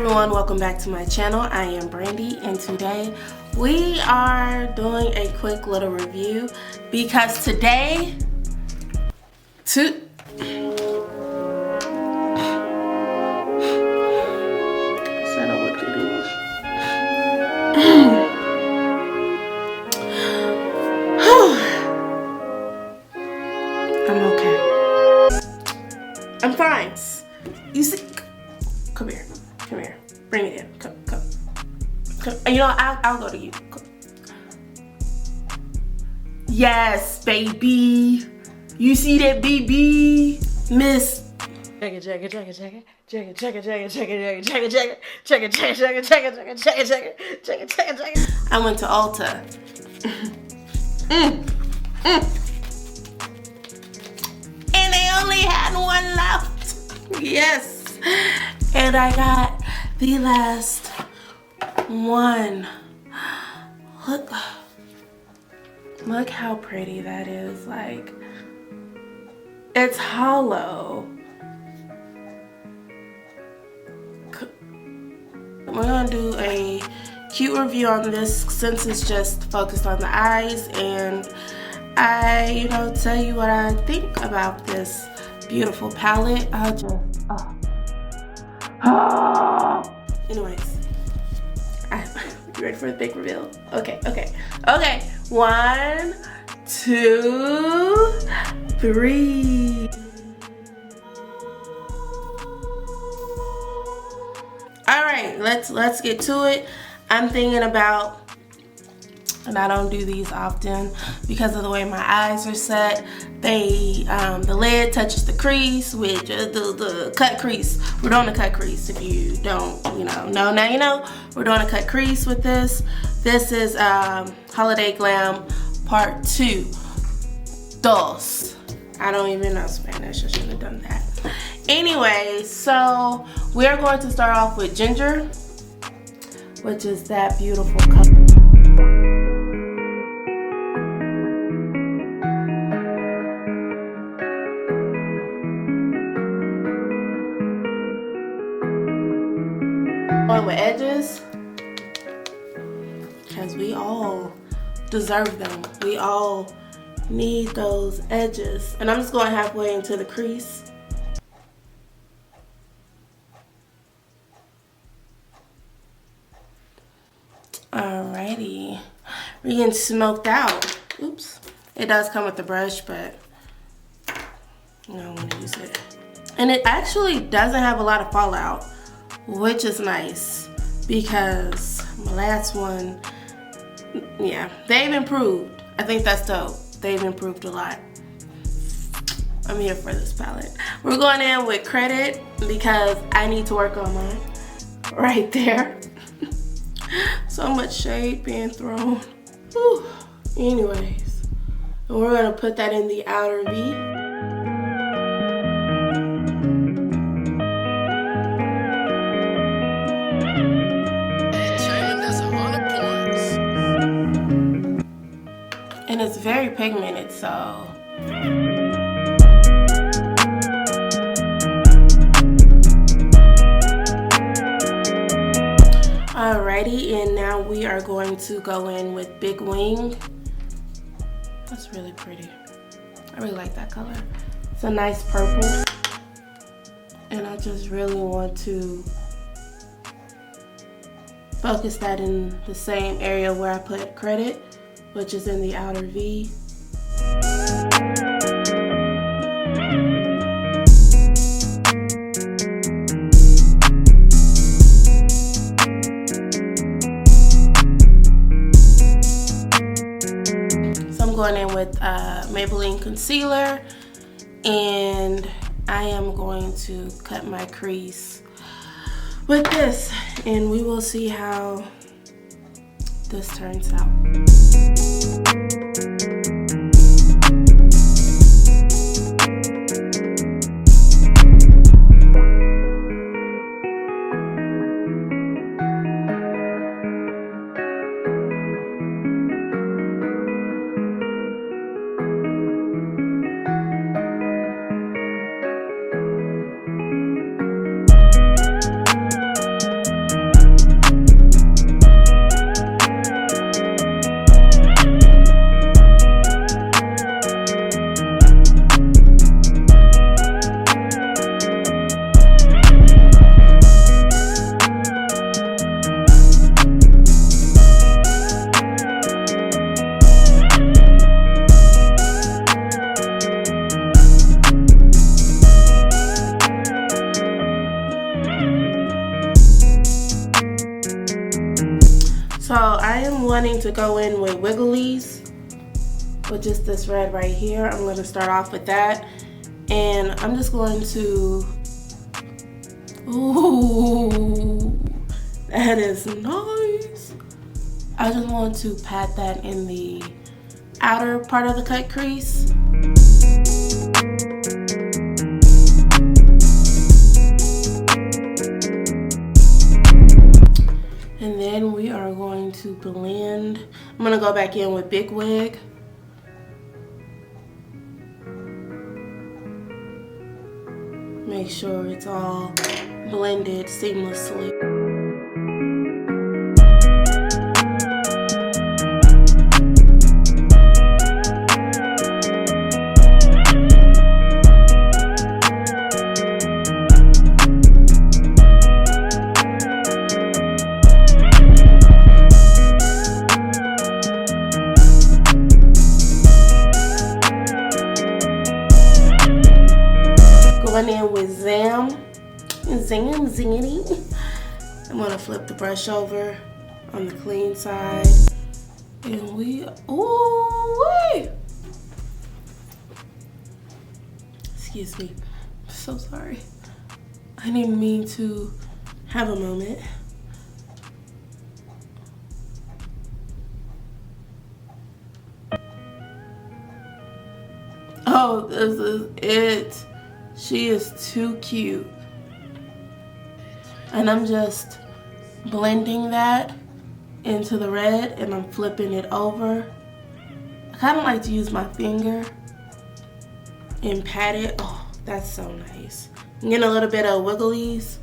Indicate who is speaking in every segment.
Speaker 1: everyone, welcome back to my channel. I am Brandy and today we are doing a quick little review because today I don't know what to do. I'm okay. I'm fine. You see, come here. Come here. Bring it in. Come. You know, I'll go to you. Come. Yes, baby. You see that, baby? Miss. I went to Ulta. And they only had one left. Yes. And I got the last one. Look how pretty that is. Like, it's hollow. We're gonna do a cute review on this since it's just focused on the eyes, and I, tell you what I think about this beautiful palette. Anyways, you ready for the big reveal? Okay. 1, 2, 3. All right, let's get to it. I'm thinking about, and I don't do these often because of the way my eyes are set. The lid touches the crease, which the cut crease. We're doing a cut crease. If you don't, know, now you know. We're doing a cut crease with this. This is Holiday Glam Part 2. Dos. I don't even know Spanish. I should have done that. Anyway, so we're going to start off with Ginger, which is that beautiful color. Going with edges, because we all deserve them. We all need those edges. And I'm just going halfway into the crease. Alrighty, we're getting smoked out. Oops. It does come with the brush, but I'm gonna use it. And it actually doesn't have a lot of fallout, which is nice because my last one, yeah, they've improved. I think that's dope. They've improved a lot. I'm here for this palette. We're going in with Credit because I need to work on mine. Right there. So much shade being thrown. Whew. Anyways, we're gonna put that in the outer V. And it's very pigmented, so. Alrighty, and now we are going to go in with Big Wing. That's really pretty. I really like that color. It's a nice purple. And I just really want to focus that in the same area where I put Credit, which is in the outer V. Going in with Maybelline Concealer, and I am going to cut my crease with this, and we will see how this turns out. So I am wanting to go in with Wigglies, with just this red right here. I'm going to start off with that. And I'm just going to, ooh, that is nice. I just want to pat that in the outer part of the cut crease. And then we are going to blend. I'm gonna go back in with Big Wig. Make sure it's all blended seamlessly. Going in with Zingity. I'm gonna flip the brush over on the clean side, and we, ooh, wait. Excuse me, I'm so sorry. I didn't mean to have a moment. Oh, this is it. She is too cute. And I'm just blending that into the red, and I'm flipping it over. I kind of like to use my finger and pat it. Oh, that's so nice. I'm getting a little bit of Wigglies.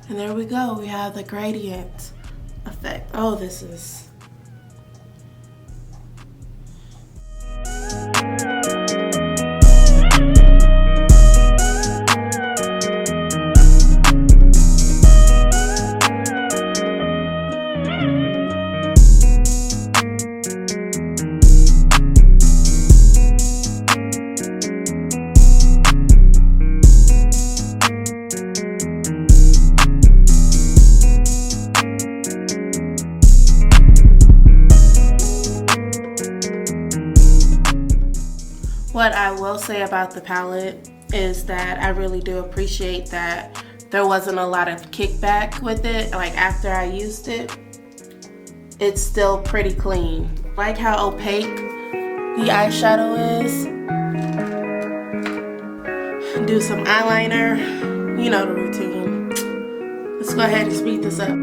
Speaker 1: And there we go. We have the gradient effect. Oh, this is... What I will say about the palette is that I really do appreciate that there wasn't a lot of kickback with it. Like after I used it, it's still pretty clean. Like how opaque the eyeshadow is. Do some eyeliner, you know the routine. Let's go ahead and speed this up.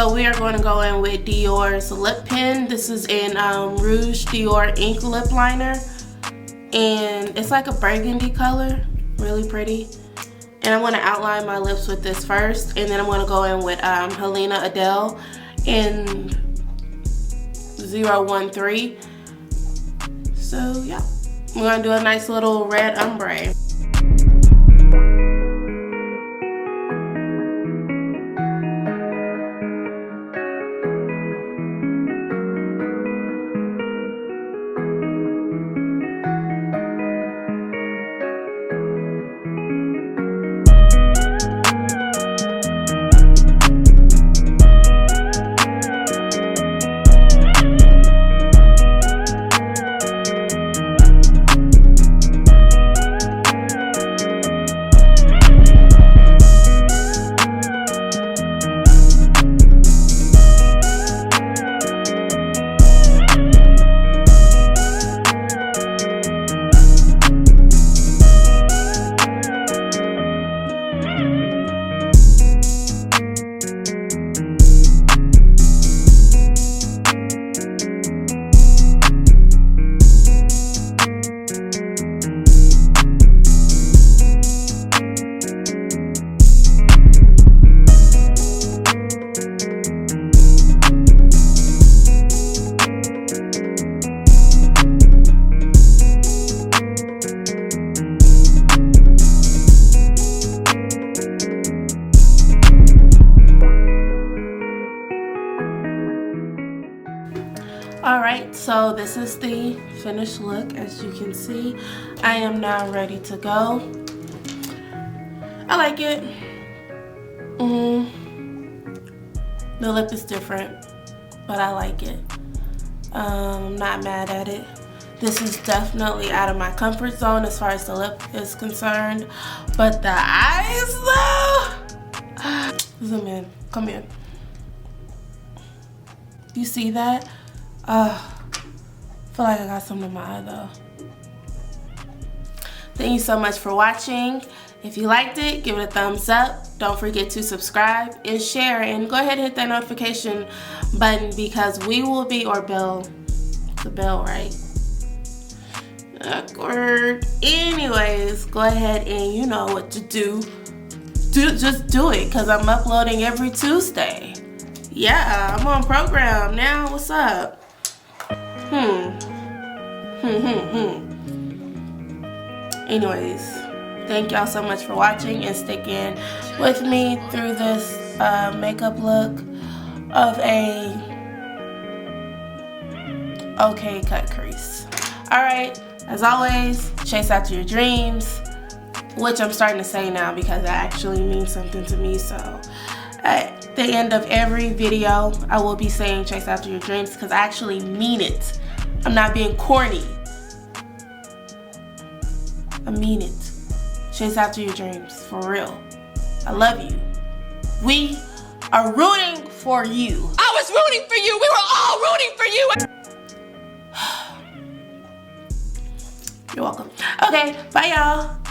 Speaker 1: So we are going to go in with Dior's Lip Pen. This is in Rouge Dior Ink Lip Liner. And it's like a burgundy color. Really pretty. And I'm going to outline my lips with this first. And then I'm going to go in with Helena Adele in 013. So yeah. We're going to do a nice little red ombre. Alright, so this is the finished look. As you can see, I am now ready to go. I like it. The lip is different, but I like it. I'm not mad at it. This is definitely out of my comfort zone as far as the lip is concerned. But the eyes though, zoom in, come in. You see that? Feel like I got something in my eye though. Thank you so much for watching. If you liked it, give it a thumbs up. Don't forget to subscribe and share, and go ahead and hit that notification button because we will be, or bell, the bell, right? Awkward. Anyways, go ahead and you know what to do. Just do it because I'm uploading every Tuesday. Yeah, I'm on program now. What's up? Anyways, thank y'all so much for watching and sticking with me through this makeup look of a okay cut crease. Alright, as always, chase after your dreams, which I'm starting to say now because that actually means something to me. So at the end of every video, I will be saying chase after your dreams because I actually mean it. I'm not being corny. I mean it. Chase after your dreams, for real. I love you. We are rooting for you.
Speaker 2: I was rooting for you. We were all rooting for you.
Speaker 1: You're welcome. Okay, bye y'all.